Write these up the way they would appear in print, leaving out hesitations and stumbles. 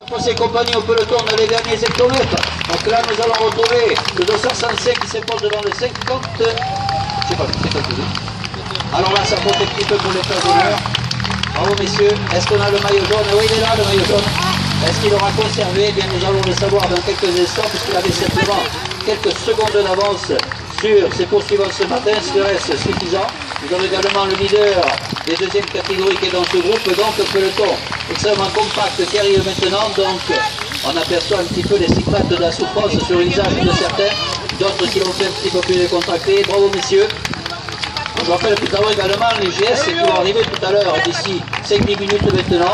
Pour ces compagnies au peloton dans les derniers hectomètres. Donc là, nous allons retrouver le 265 qui s'impose devant le 50. Je sais pas, 52. Alors là, ça compte un petit peu pour les places d'honneur. Bravo messieurs. Est-ce qu'on a le maillot jaune? Oui, il est là, le maillot jaune. Est-ce qu'il aura conservé? Eh bien, nous allons le savoir dans quelques instants, puisqu'il avait simplement quelques secondes d'avance sur ses poursuivants ce matin, ce qui reste suffisant. Nous avons également le leader des deuxièmes catégories qui est dans ce groupe, donc le peloton extrêmement compact qui arrive maintenant. Donc on aperçoit un petit peu les stigmates de la souffrance sur le visage de certains, d'autres qui l'ont fait un petit peu plus décontracté. Bravo messieurs. Je rappelle que nous avons également les GS qui vont arriver tout à l'heure, d'ici 5-10 minutes maintenant.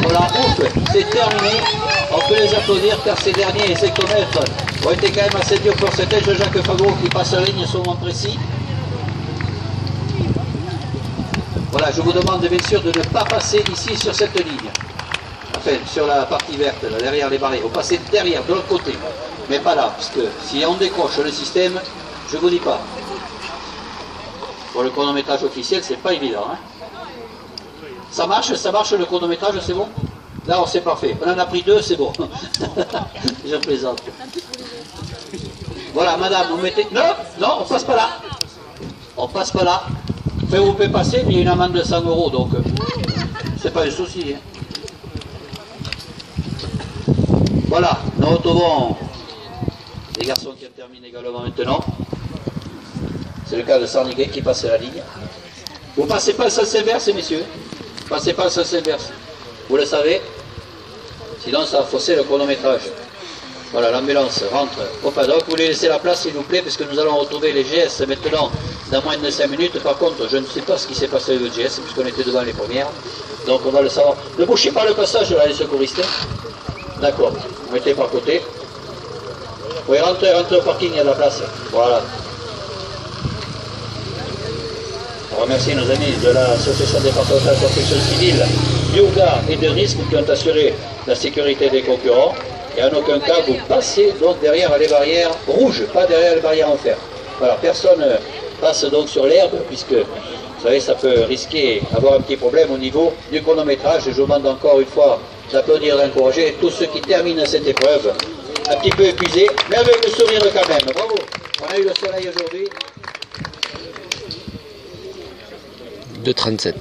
Voilà, ouf, c'est terminé. On peut les applaudir car ces derniers hectomètres ont été quand même assez durs pour certains. Jacques Fagro qui passe la ligne sur moment précis. Voilà, je vous demande bien sûr de ne pas passer ici sur cette ligne. Enfin, sur la partie verte, là, derrière les barrières. Vous passez derrière, de l'autre côté. Mais pas là, parce que si on décroche le système, je vous dis pas. Pour le chronométrage officiel, c'est pas évident. Hein. Ça marche le chronométrage, c'est bon? Là, c'est parfait. On en a pris 2, c'est bon. Je plaisante. Voilà, madame, vous mettez... Non, non, on passe pas là. On passe pas là. Enfin, vous pouvez passer, mais il y a une amende de 100 €, donc c'est pas un souci. Hein. Voilà, nous retrouvons les garçons qui terminent également maintenant. C'est le cas de Sarniguet qui passe la ligne. Vous passez pas le sens inverse, messieurs. Passez pas le sens inverse. Vous le savez. Sinon, ça va fausser le chronométrage. Voilà, l'ambulance rentre au paddock. Vous voulez laisser la place, s'il vous plaît, parce que nous allons retrouver les GS maintenant dans moins de 5 minutes. Par contre, je ne sais pas ce qui s'est passé avec le GS, puisqu'on était devant les premières. Donc, on va le savoir. Ne bouchez pas le passage, là, les secouristes. D'accord. Vous mettez par côté. Oui, rentrez au parking, il y a de la place. Voilà. On remercie nos amis de l'association départementale de protection civile, Yoga et de risque qui ont assuré la sécurité des concurrents. Et en aucun cas, vous passez donc derrière les barrières rouges, pas derrière les barrières en fer. Voilà, personne passe donc sur l'herbe, puisque, vous savez, ça peut risquer d'avoir un petit problème au niveau du chronométrage. Et je vous demande encore une fois d'applaudir, d'encourager tous ceux qui terminent cette épreuve, un petit peu épuisés, mais avec le sourire quand même. Bravo, on a eu le soleil aujourd'hui. 2,37.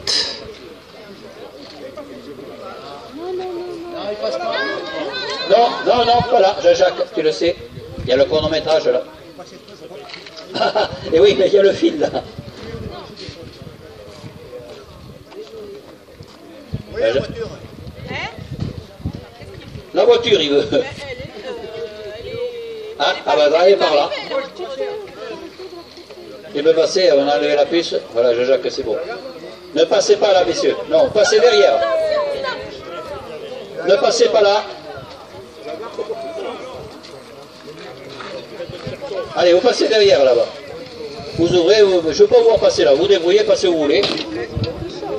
Non, non, non, pas là, Jacques, tu le sais. Il y a le chronométrage là. Et oui, mais il y a le fil là. Oui, la voiture. La voiture, il veut. Ah, bah, allez par là. Il peut passer, on a enlevé la puce. Voilà, Jacques, c'est bon. Ne passez pas là, messieurs. Non, passez derrière. Ne passez pas là. Allez, vous passez derrière là-bas. Vous ouvrez, je ne veux pas vous passer là. Vous débrouillez, passez où vous voulez.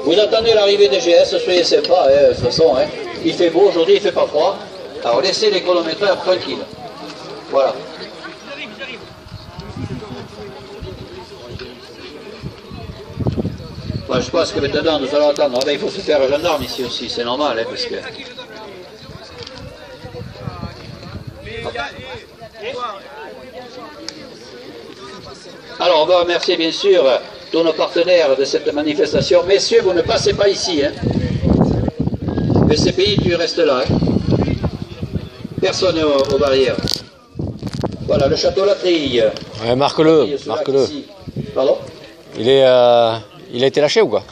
Vous attendez l'arrivée des GS, soyez sympa, hein, de toute façon. Hein. Il fait beau aujourd'hui, il ne fait pas froid. Alors laissez les chronométreurs tranquilles. Voilà. Bon, je pense que maintenant nous allons attendre. Ah ben, il faut se faire un gendarme ici aussi, c'est normal, hein, parce que... Alors on va remercier bien sûr tous nos partenaires de cette manifestation. Messieurs, vous ne passez pas ici. Hein. Le CPI, tu restes là. Hein. Personne aux barrières. Voilà, le château Latrille. Ouais, marque-le, marque-le. Pardon? Il a été lâché ou quoi?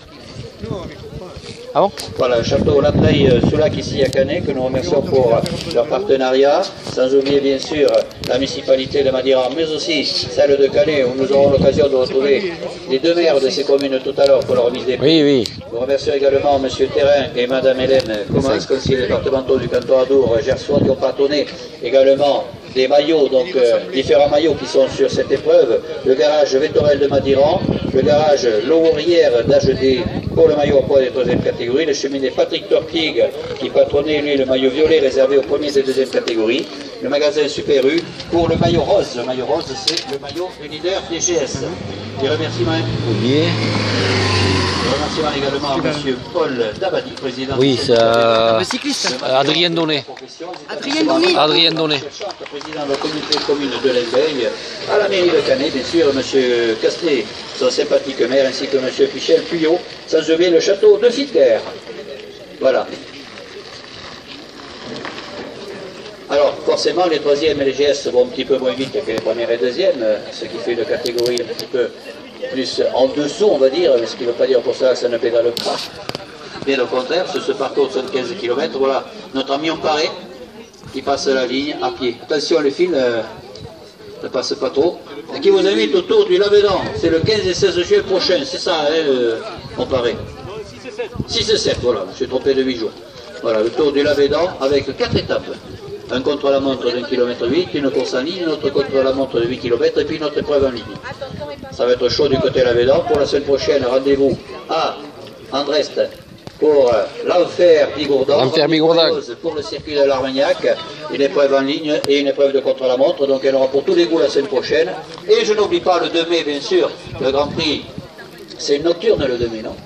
Ah bon? Voilà, le château Latreille Soulac ici à Canet, que nous remercions pour leur partenariat, sans oublier bien sûr la municipalité de Madiran, mais aussi celle de Canet, où nous aurons l'occasion de retrouver les deux maires de ces communes tout à l'heure pour leur remise des prix. Oui, oui. Nous remercions également M. Terrain et Mme Hélène Commans, conseillers départementaux du canton Adour, Gersois, qui ont partonné également des maillots, donc différents maillots qui sont sur cette épreuve, le garage Vétorel de Madiran, le garage Lourière d'HD pour le maillot à poids des troisième catégorie, le cheminée Patrick Torpig qui patronnait lui le maillot violet réservé aux premiers et deuxième catégorie, le magasin Super U pour le maillot rose. Le maillot rose, c'est le maillot du leader des GS. Des remerciements. Oublié. remerciements également à M. Paul Dabadi, président Oui, du c'est Le cycliste. Adrien Donnet. Adrien Donnet. Adrien Donnet. Président de la communauté commune de l'Elbeil, à la mairie de Canet, bien sûr, M. Castet, son sympathique maire, ainsi que M. Michel Puyot, sans oublier le château de Fitter. Voilà. Alors, forcément, les troisièmes et les GS vont un petit peu moins vite que les premières et deuxièmes, ce qui fait une catégorie un petit peu plus en dessous, on va dire, mais ce qui ne veut pas dire pour ça que ça ne pédale pas. Bien au contraire, sur ce parcours de 75 km, voilà, notre ami Emparé qui passe la ligne à pied. Attention, les fils ne passent pas trop. Et qui vous invite au tour du Lavedan, c'est le 15 et 16 juillet prochain, c'est ça, Emparé. 6 et 7, voilà, je suis trompé de 8 jours. Voilà, le tour du Lavedan avec 4 étapes. Un contre-la-montre d'1,8 km, une course en ligne, une autre contre-la-montre de 8 km et puis une autre épreuve en ligne. Ça va être chaud du côté Lavedan. Pour la semaine prochaine, rendez-vous à Andrest pour l'Enfer Bigourdan. Pour le circuit de l'Armagnac, une épreuve en ligne et une épreuve de contre-la-montre. Donc elle aura pour tous les goûts la semaine prochaine. Et je n'oublie pas le 2 mai, bien sûr, le Grand Prix. C'est une nocturne le 2 mai, non?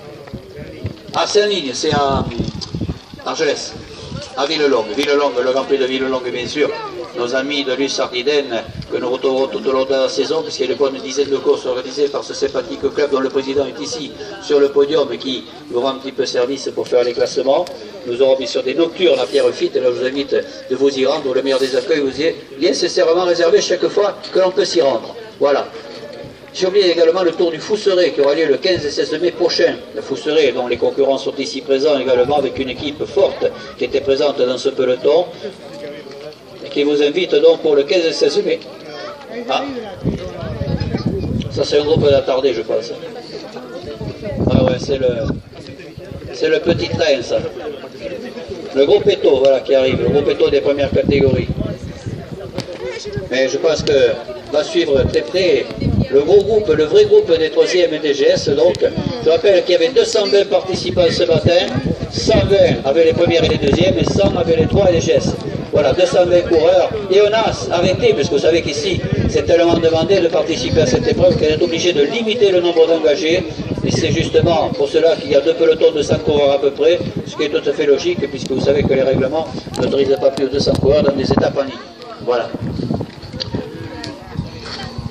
Ah, c'est en ligne, c'est à Argelès. À Villelongue, le Grand Prix de Villelongue, bien sûr. Nos amis de l'US Ardiden, que nous retrouverons tout au long de la saison, puisqu'il y a une bonne dizaine de courses organisées par ce sympathique club dont le président est ici, sur le podium, et qui nous rend un petit peu service pour faire les classements. Nous aurons bien sûr des nocturnes à Pierrefitte, et là je vous invite de vous y rendre, où le meilleur des accueils vous y est nécessairement réservé chaque fois que l'on peut s'y rendre. Voilà. J'ai oublié également le Tour du Fousseret qui aura lieu le 15 et 16 mai prochain. Le Fousseret, dont les concurrents sont ici présents également avec une équipe forte qui était présente dans ce peloton et qui vous invite donc pour le 15 et 16 mai. Ah, ça c'est un groupe d'attardés je pense. Ah ouais, c'est le petit train ça. Le gros péto, voilà, qui arrive, le gros péto des premières catégories. Mais je pense que va suivre très près le gros groupe, le vrai groupe des 3e et des GS. Donc, je rappelle qu'il y avait 220 participants ce matin, 120 avec les premières et les deuxièmes, et 100 avec les 3 et les GS. Voilà, 220 coureurs. Et on a arrêté, parce que vous savez qu'ici, c'est tellement demandé de participer à cette épreuve qu'elle est obligée de limiter le nombre d'engagés. Et c'est justement pour cela qu'il y a 2 pelotons de 100 coureurs à peu près, ce qui est tout à fait logique, puisque vous savez que les règlements n'autorisent pas plus de 200 coureurs dans des étapes en ligne. Voilà.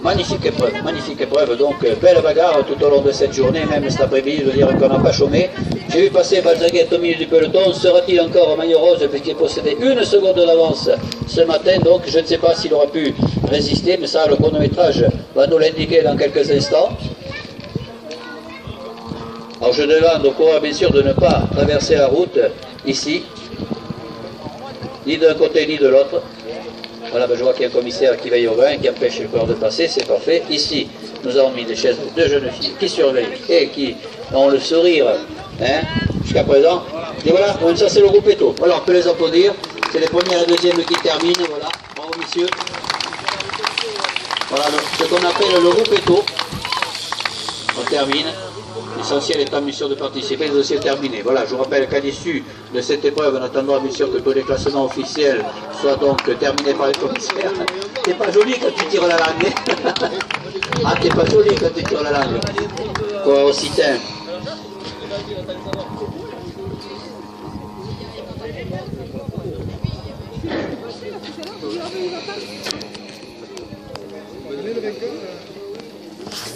Magnifique épreuve, donc belle bagarre tout au long de cette journée, même cet après-midi, je veux dire qu'on n'a pas chômé. J'ai vu passer Balzaguet au milieu du peloton, sera-t-il encore en maillot rose puisqu'il possédait 1 seconde d'avance ce matin, donc je ne sais pas s'il aura pu résister, mais ça le chronométrage va nous l'indiquer dans quelques instants. Alors je demande aux coureurs bien sûr de ne pas traverser la route ici, ni d'un côté ni de l'autre. Voilà, ben je vois qu'il y a un commissaire qui veille au grain, qui empêche le coureur de passer, c'est parfait. Ici, nous avons mis des chaises de jeunes filles qui surveillent et qui ont le sourire hein, jusqu'à présent. Et voilà, donc ça c'est le groupe Eto. Voilà, on peut les applaudir. C'est les premières et deuxièmes qui terminent. Voilà, bravo messieurs. Voilà, ce qu'on appelle le groupe Eto. On termine. L'essentiel étant bien sûr de participer, le dossier est terminé. Voilà, je vous rappelle qu'à l'issue de cette épreuve, en attendant bien sûr que tous les classements officiels soient donc terminés par les commissaires. T'es pas joli quand tu tires la langue. Ah, t'es pas joli quand tu tires la langue. Quoi, aussi teint.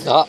Ah.